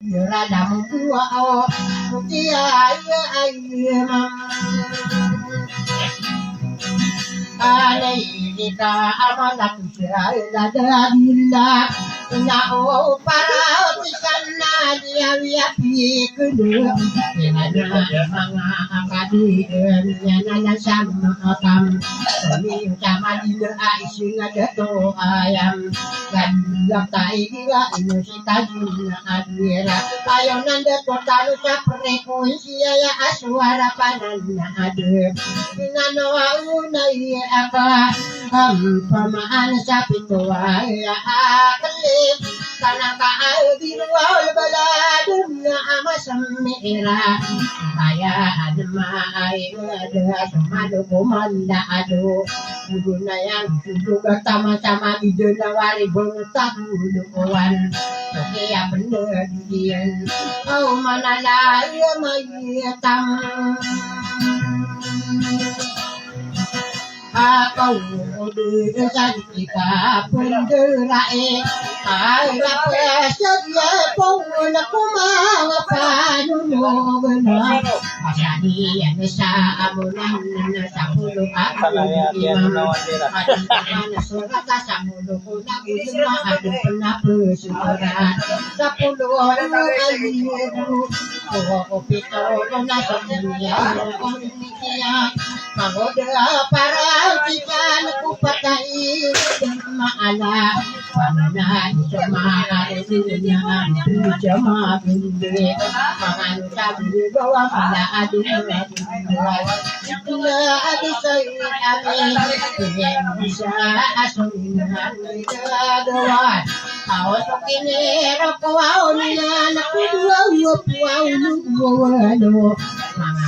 radam dua dia alaika amanat syai'la dadillah na'u para tisana dia wiapi kudu mana akadi nyana sama akam kami sama dina aisyah ngadato ayam dan tai gila ini kita dina adira ayo nanda kota lusa pereko sia ya aswara pananna ade inano unai apa pamaan sapi tua ya akelip karena kau di luar baladuna amasam merah saya ada mai ada semadu komanda ado guna yang juga sama-sama di denawari bentak duduan oke ya bener dia oh mana lagi mayitam kau udah kita penderai ayah peserta pun aku mau apa dulu benar asal yang bisa amunan sapuluh imam ada surat sapuluh nak cuma ada pernah bersurat sapuluh orang ayu oh pito nasa dunia orang mau para kita aku pakai maala mana jemaah dunia jemaah binde mangan sabi bawa mana adu itu adu saya amin bisa asungan doa awas kini rokok awalnya aku dua aduh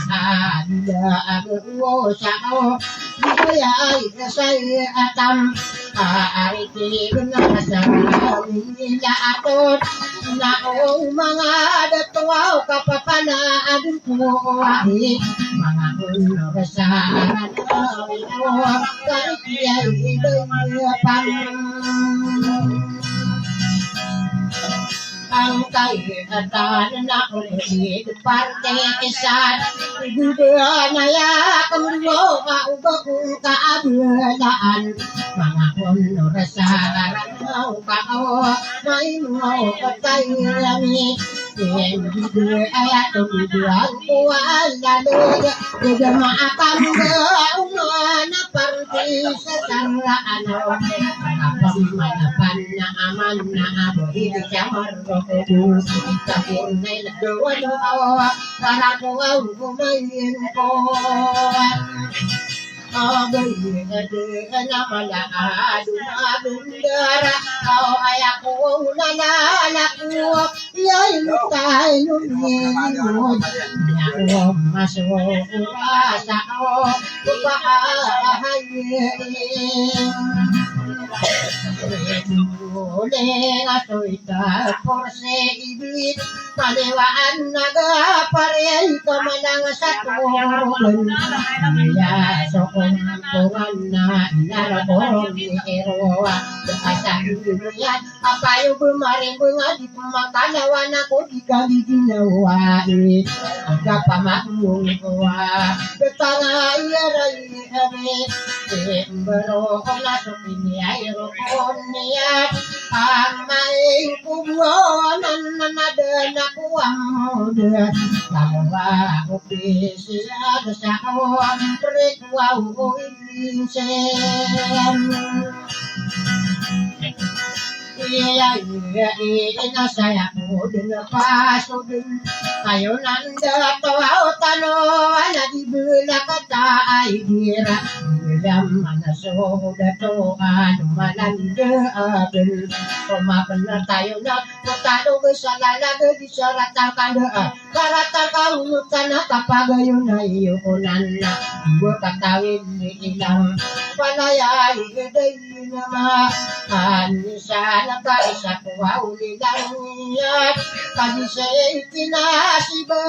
ada aku sao ya saya atam hari ini benar saya minta atur nak mga ada tua kapapana adun kuahi mga uno kesaran awal kaya dia pang ang kaitan na ulit parte kesan gudean ya kumlo kauga kung kaablaan mga kuno rasaran kau may mo katayami gude ayat gudean kuala loya gude maakam na parti sa saraan pamanapan na aman na aboy kamar kudus tapon na doa para ko ang kumain ko abay na malaado na bundara ay ako nananaku yay lutay lumiyod ako masura sa ako kupahayin Ule atoita porse ibit palewaan naga parey kamanang sa turon ya sokon turan na narabong eroa asan duyan apayo bumaring bunga di pumakalawan ako di kali ginawa aga pamakmong kuwa betanga iaray Bero na supini ay rokonia amay kubuanan na na kuang de lawa ofisiya sa awang rekwa uinsen iya ina saya din paso din kayo nanda tawa tano ana di bula kata ay gira bilang mana soda to malanda abel kumakan na tayo na putado besalala di syaratan kanda karata kaunutan na kapagayon na iyunan na buat katawin ni ilang panayay gaday nama anisa na kaisa kuwa ulilang niya kadisay kinasiba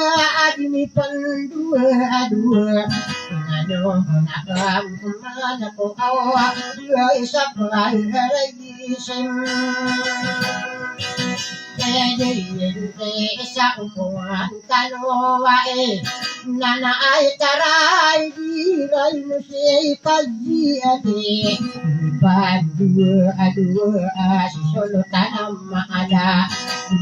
adimi pandua ano nakamana ko awa isa pa harayisin sa upuan kanowae nana ay taray diray mo siya'y pag-iate Dua-dua sisulutan ang maala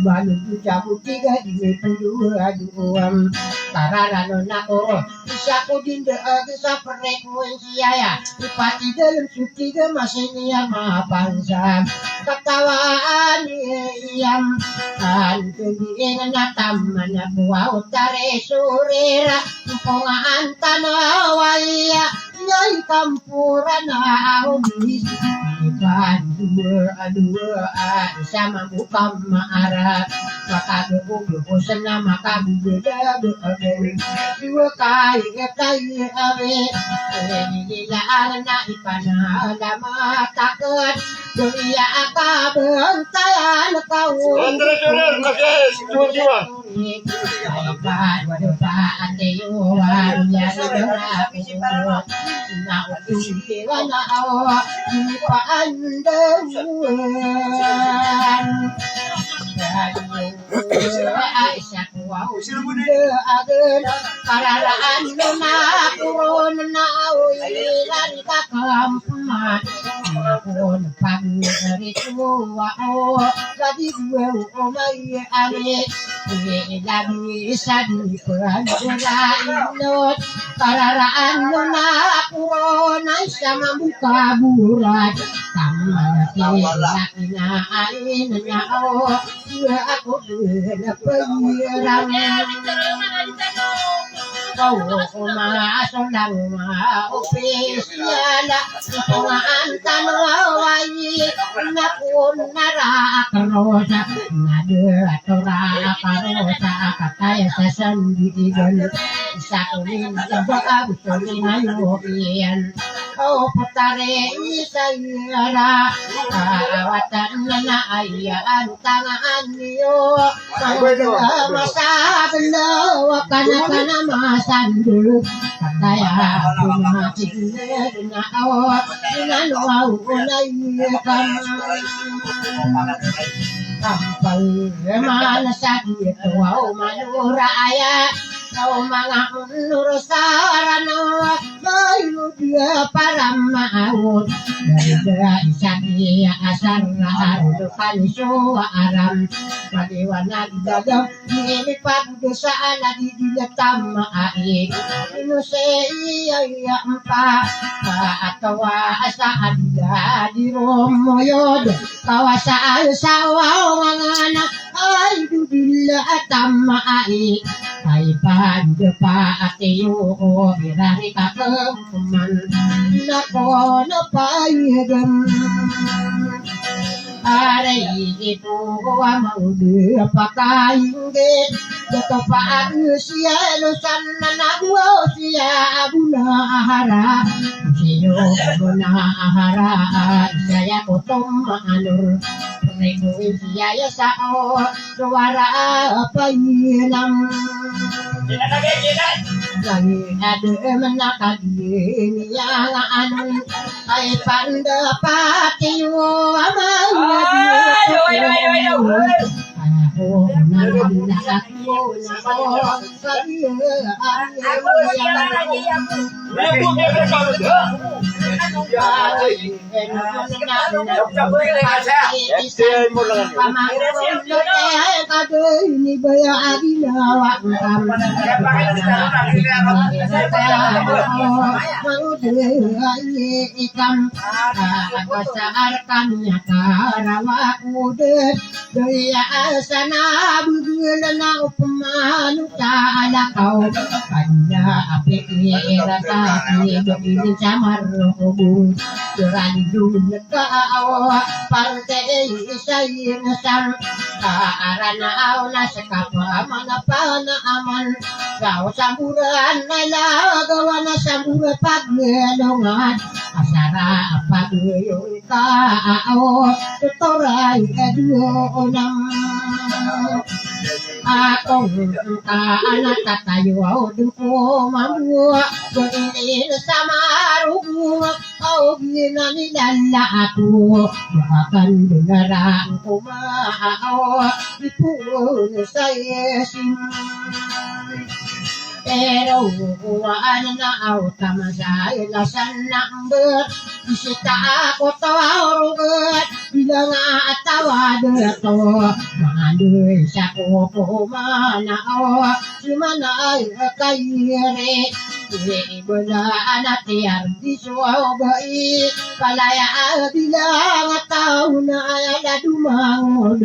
Balong jamu-tiga di dua-duam Tararanon ako Isa ko din daag sa frekuensya ya Ipati dalam sutiga masih niya mapangsa Katawaan iyam Antuliin na taman na buwaw tare surera Pungaan tanawaya Yay kampuran na umis Dua-dua sama bukam maarap Makagugulusan na makagugulagagagay Dua kaya awe Nilaan na ipanalamakakot Dunia akabantayan kaun Andres Herrera, gracias, Tuhan. Kararaan mo na ako na uwilan ka kampuman Ako pag-rito ako Lagi gue umay ame Lagi sa dipan Durainot Kararaan mo na ako na isa mabukaburat Tama na kinaain na ako napahirang Kau umaso lang opisyala Pungaan tanaway Nakun narakarosa Nadiratora karosa Kataya sa sandigan Sa kumin Baga gusto rin ayubian Kau putare isayara Awatan na ayaan Tangaan niyo Masabalo Wakana masandul Kataya pumakinig na awa Inanuaw ulay kamay Kampal malasakit Wow manuraya Kau mga unurusarano Mayu dia para maawot Dada isakya asar Harudukan suaram Paliwanag dadam Nilipag dosaan Nadidilatam maaik Inuseiya pa Kaatawa sa adida Di rumoyod Kawasaan sa wow mga anak Ay dudila atam maaik Ay pa atiyo Birari ka kuman Nako na payagam Aray ito Amaudu pakaingit Dato pa siya Lusan na nagwaw siya Abuna ahara Siyo abuna ahara Isaya kutom maanur Renuin siya yasao Suara payilam Lagi ada menakadi yang anu ay pandapat iyo amay ako nananakmo na sana bugula na upamanu talakaw kanya apik ni erata ni begini camar hubung durani dunia kaawa pantai isayin sang arana auna sekapa manapana aman kau samburan nala gawana sambura pagnelongan asara paguyong kaawa tutoray eduonang Akong anak tatayo duko mamua Berin sama rugu Kau gina nilala aku Bahkan dengarang ku mau Ipun saya sing Pero kuwaan na au tamasay lasan number Isita ako tawarugat Bilang atawa dito Mahandoy sa kuko manao Sumanay kayiri Ibala na tiyar di suwabay Palaya bilang ataw na ala dumangod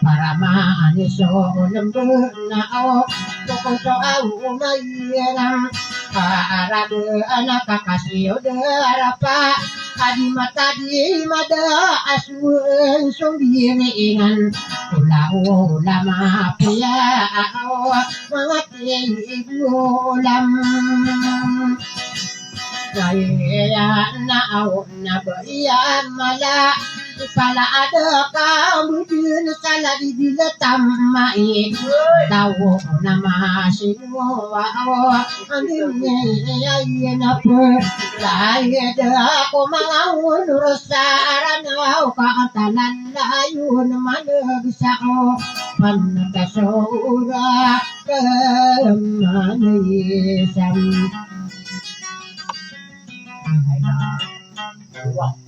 Para maanis o lambur na o Tukong so au umayirang Para anak kakasiyo darapa Adi mata di mada asweng sumbiringan Ula-ula mapia Mga tibulam Kaya na aw na bayan mala Pala ada kamu din sa ladibila tamain Tawo na masin mo Ang ngayon na po Kaya da ako mga unur sa aranaw Kaantalan layo naman sa ko Panagkasura Kamanayisan Wow.